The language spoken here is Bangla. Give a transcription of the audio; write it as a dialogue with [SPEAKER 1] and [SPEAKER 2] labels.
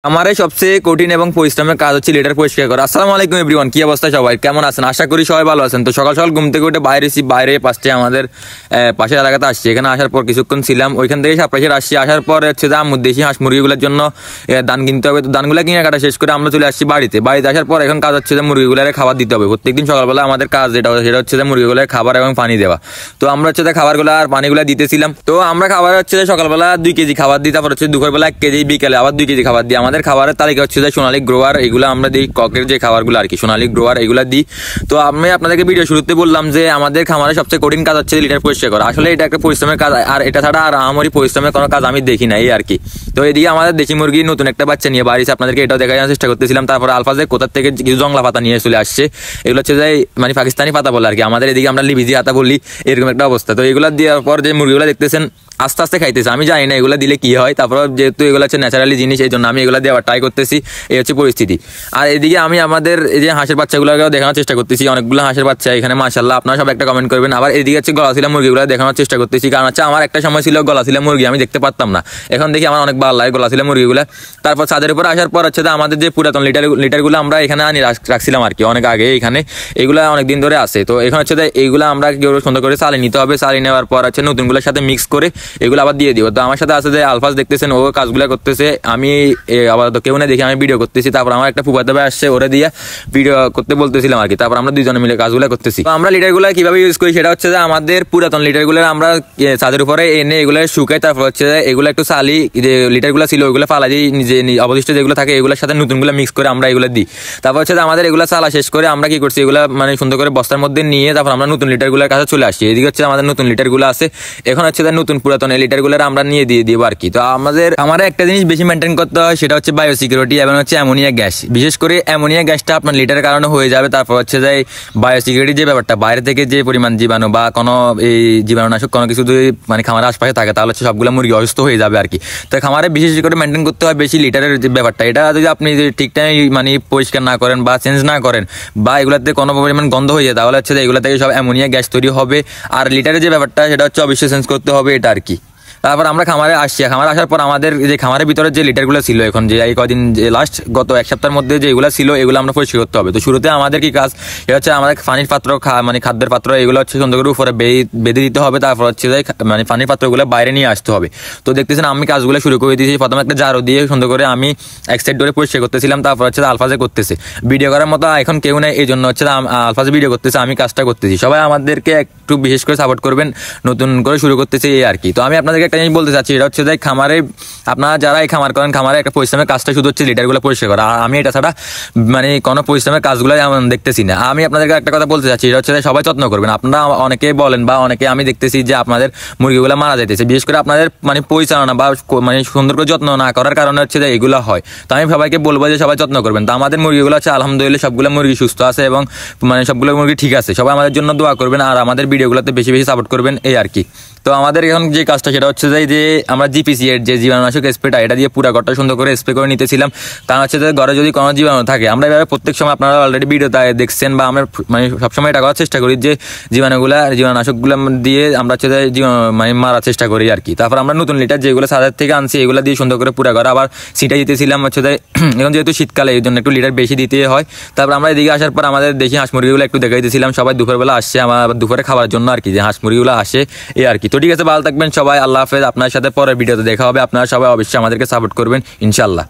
[SPEAKER 1] আমারে সবচেয়ে কঠিন এবং পরিশ্রমের কাজ হচ্ছে লিটার পরিষ্কার করা। আসসালামু আলাইকুম এভরিওয়ান, কি অবস্থা সবাই, কেমন আছেন? আশা করি সবাই ভালো আছেন। তো সকাল সকাল ঘুম থেকে উঠে বাইরে পাশে আমাদের পাশের এলাকাতে আসছি। এখানে আসার পর কিছুক্ষণ ছিলাম, ওইখান থেকে সাপ্রাইজের আসছি। আসার পর হচ্ছে যে দেশি হাঁস মুরগিগুলোর জন্য দান কিনতে হবে। তো দানগুলো কিনে কাটা শেষ করে আমরা চলে আসছি বাড়িতে আসার পর এখন কাজ হচ্ছে যে মুরগিগুলোরে খাবার দিতে হবে। প্রত্যেকদিন সকালবেলা আমাদের কাজ সেটা হচ্ছে যে মুরগিগুলোর খাবার এবং পানি দেওয়া। তো আমরা হচ্ছে যে খাবারগুলো আর পানিগুলো দিতেছিলাম। তো আমরা খাবার হচ্ছে যে সকালবেলা 2 কেজি খাবার দিই, তারপর হচ্ছে দুপুরবেলা 1 কেজি, বিকেলে আবার 2 কেজি খাবার দিই। আমাদের খাবারের তালিকা হচ্ছে যে সোনালী গ্রোয়ার, এগুলো আমরা দিই। ককের যে খাবারগুলো আর কি সোনালী গ্রোয়ার এগুলো দিই। তো আমি আপনাদেরকে ভিডিও শুরুতে বললাম যে আমাদের খামারের সবচেয়ে কঠিন কাজ হচ্ছে লিটার পরিষ্কার করা। আসলে এটা একটা পরিশ্রমের কাজ, আর এটা ছাড়া আর আমারই পরিশ্রমের কোনো কাজ আমি দেখি না এই আর কি। তো এদিকে আমাদের দেশি মুরগি নতুন একটা বাচ্চা নিয়ে বাড়িতে, আপনাদেরকে এটাও দেখার চেষ্টা করতেছিলাম। তারপর আলফাজে কোথা থেকে কিছু জংলা পাতা নিয়ে চলে আসছে। এগুলো হচ্ছে যে মানে পাকিস্তানি পাতা বলে আর কি, আমাদের এদিকে আমরা লিবিজি পাতা বলি, এরকম একটা অবস্থা। তো এগুলো দেওয়ার পর যে মুরগিগুলো দেখতেছেন আস্তে আস্তে খাইতেছে, আমি জানি না এগুলো দিলে কি হয়। তারপর যেহেতু এগুলো হচ্ছে ন্যাচারালি জিনিস, এই জন্য আমি এগুলো দেওয়ার ট্রাই করতেছি। এই হচ্ছে পরিস্থিতি। আর এদিকে আমি আমাদের এই যে হাঁসের বাচ্চাগুলোকেও দেখানোর চেষ্টা করতেছি। অনেকগুলো হাঁসের বাচ্চা এখানে মাশাআল্লাহ, আপনারা সব একটা কমেন্ট করবেন। আবার এদিকে হচ্ছে গলাশিলা মুরগিগুলো দেখানোর চেষ্টা করতেছি, কারণ হচ্ছে আমার একটা সময় ছিল গলাশিলা মুরগি আমি দেখতে পারতাম না, এখন দেখি আমার অনেক ভালো লাগে গলাশিলা মুরগিগুলো। তারপর ছাদের উপর আসার পর হচ্ছে আমাদের যে পুরাতন লিটারগুলো আমরা এখানে আনি রাখছিলাম আর কি অনেক আগে, এখানে এগুলো অনেক দিন ধরে আছে। তো এখন হচ্ছে এইগুলো আমরা সুন্দর করে চালিয়ে নিতে হবে। চালিয়ে নেওয়ার পর হচ্ছে নতুনগুলোর সাথে মিক্স করে এগুলো আবার দিয়ে দিব। তো আমার সাথে আছে যে আলফাজ, দেখতেছেন ও কাজগুলো করতেছে, আমি আবার তো কেউ না দেখি আমি ভিডিও করতেছি। তারপর আমার একটা ফুফাতো ভাই আসছে, ওরে দিয়ে ভিডিও করতে বলতেছিলাম আর কি। তারপর আমরা দুজনে মিলে কাজগুলো করতেছি। তো আমরা লিটারগুলো কিভাবে ইউজ করি সেটা হচ্ছে যে আমাদের পুরাতন লিটারগুলো আমরা ছাদের উপরে এনে এগুলো শুকাই, তারপর হচ্ছে এগুলো একটু চালি, যে লিটারগুলো ছিল ওইগুলো ফালা দিই, যে অবশিষ্ট যেগুলো থাকে এগুলোর সাথে নতুনগুলো মিক্স করে আমরা এগুলো দিই। তারপর হচ্ছে আমাদের এগুলো চালা শেষ করে আমরা কি করছি, এগুলো মানে সুন্দর করে বস্তার মধ্যে নিয়ে তারপর আমরা নতুন লিটারগুলোর কাছে চলে আসছি। এদিকে হচ্ছে আমাদের নতুন লিটারগুলো আছে, এখন হচ্ছে নতুন পুরাতন এই লিটারগুলো আমরা নিয়ে দিয়ে দিব আর কি। তো আমাদের একটা জিনিস বেশি মেনটেন করতে হয়, সেটা হচ্ছে বায়োসিকিউরিটি এবং হচ্ছে অ্যামোনিয়া গ্যাস। বিশেষ করে অ্যামোনিয়া গ্যাসটা আপনার লিটারের কারণে হয়ে যাবে। তারপর হচ্ছে যে বায়োসিকিউরিটি যে ব্যাপারটা, বাইরে থেকে যে পরিমাণ জীবাণু বা কোনো এই জীবাণুনাশক কোনো কিছু যদি মানে খামারের আশপাশে থাকে, তাহলে হচ্ছে সবগুলো মুরগি অসুস্থ হয়ে যাবে আর কি। তো খামারে বিশেষ করে মেনটেন করতে হয় বেশি লিটারের যে ব্যাপারটা। এটা যদি আপনি ঠিক টাইমে মানে পরিষ্কার না করেন বা চেঞ্জ না করেন বা এগুলোতে কোনো পরিমাণ গন্ধ হয়ে যায়, তাহলে হচ্ছে এগুলো থেকে সব অ্যামোনিয়া গ্যাস তৈরি হবে। আর লিটারের যে ব্যাপারটা সেটা হচ্ছে অবশ্যই চেঞ্জ করতে হবে এটা আর কি। তারপর আমরা খামারে আসছি। খামারে আসার পর আমাদের যে খামারের ভিতরে যে লিটারগুলো ছিল, এখন যে এই কদিন যে লাস্ট গত 1 সপ্তাহের মধ্যে যেগুলো ছিল এগুলো আমরা পরিষ্কার করতে হবে। তো শুরুতে আমাদের কি কাজ, এটা হচ্ছে আমাদের পানির পাত্র মানে খাদ্যের পাত্র এগুলো হচ্ছে সুন্দর করে উপরে বেঁধে দিতে হবে। তারপর হচ্ছে যে মানে পানির পাত্রগুলো বাইরে নিয়ে আসতে হবে। তো দেখতেছেন আমি কাজগুলো শুরু করে দিয়েছি। প্রথমে একটা ঝাড়ু দিয়ে সুন্দর করে আমি এক সাইড ধরে পরিষ্কার করতেছিলাম। তারপর হচ্ছে আলফাজে করতেছে, ভিডিও করার মতো এখন কেউ নেই, এই জন্য হচ্ছে আলফাজে ভিডিও করতেছে, আমি কাজটা করতেছি। সবাই আমাদেরকে একটু বিশেষ করে সাপোর্ট করবেন, নতুন করে শুরু করতেছি এই আর কি। তো আমি আপনাদেরকে একটা জিনিস বলতে চাচ্ছি, এটা হচ্ছে যে খামারে আপনারা যারা এই খামার করেন, খামারে একটা পরিশ্রমের কাজটা শুধু হচ্ছে লিটারগুলো পরিষ্কার করা। আমি এটা ছাড়া মানে কোনো পরিশ্রমের কাজগুলো এমন দেখতেছি না। আমি আপনাদেরকে একটা কথা বলতে চাচ্ছি, এটা হচ্ছে সবাই যত্ন করবেন। আপনারা অনেকে বলেন বা অনেকে আমি দেখতেছি যে আপনাদের মুরগিগুলো মারা যাইতেছে, বিশেষ করে আপনাদের মানে পরিচালনা বা মানে সুন্দর করে যত্ন না করার কারণে হচ্ছে যে এগুলো হয়। তো আমি সবাইকে বলবো যে সবাই যত্ন করবেন। তো আমাদের মুরগিগুলো হচ্ছে আলহামদুলিল্লাহ সবগুলো মুরগি সুস্থ আছে এবং মানে সবগুলো মুরগি ঠিক আছে। সবাই আমাদের জন্য দোয়া করবেন আর আমাদের ভিডিওগুলোতে বেশি বেশি সাপোর্ট করবেন এই আর কি। তো আমাদের এখন যে কাজটা সেটা হচ্ছে যে আমরা জিপিসি এর যে জীবাণুনাশক স্প্রেটা, এটা দিয়ে পুরো ঘরটা সুন্দর করে স্প্রে করে নিতেছিলাম। কারণ হচ্ছে যে ঘরে যদি কোনো জীবাণু থাকে, আমরা এভাবে প্রত্যেক সময় আপনারা অলরেডি ভিডিওতে দেখছেন বা আমরা মানে সবসময় এটা করার চেষ্টা করি যে জীবাণুনাশকগুলো দিয়ে আমরা হচ্ছে যে মানে মারার চেষ্টা করি আর কি। তারপর আমরা নতুন লিটার যেগুলো সাজার থেকে আনছি এগুলো দিয়ে সুন্দর করে পুরো ঘর আবার সিটা দিতেছিলাম হচ্ছে যে এখন যেহেতু শীতকালে এই জন্য একটু লিটার বেশি দিতে হয়। তারপর আমরা এদিকে আসার পর আমাদের দেখি হাঁস মুরগিগুলো একটু দেখাই দিয়েছিলাম। সবাই দুপুরবেলা আসছে আমার দুপুরে খাবার জন্য আর কি, যে হাঁস মুরগিগুলো আসে এই আর কি। তো ঠিক আছে, ভালো থাকবেন সবাই, আল্লাহ হাফেজ। আপনার সাথে পরের ভিডিওতে দেখা হবে। আপনারা সবাই অবশ্যই আমাদেরকে সাপোর্ট করবেন ইনশাল্লাহ।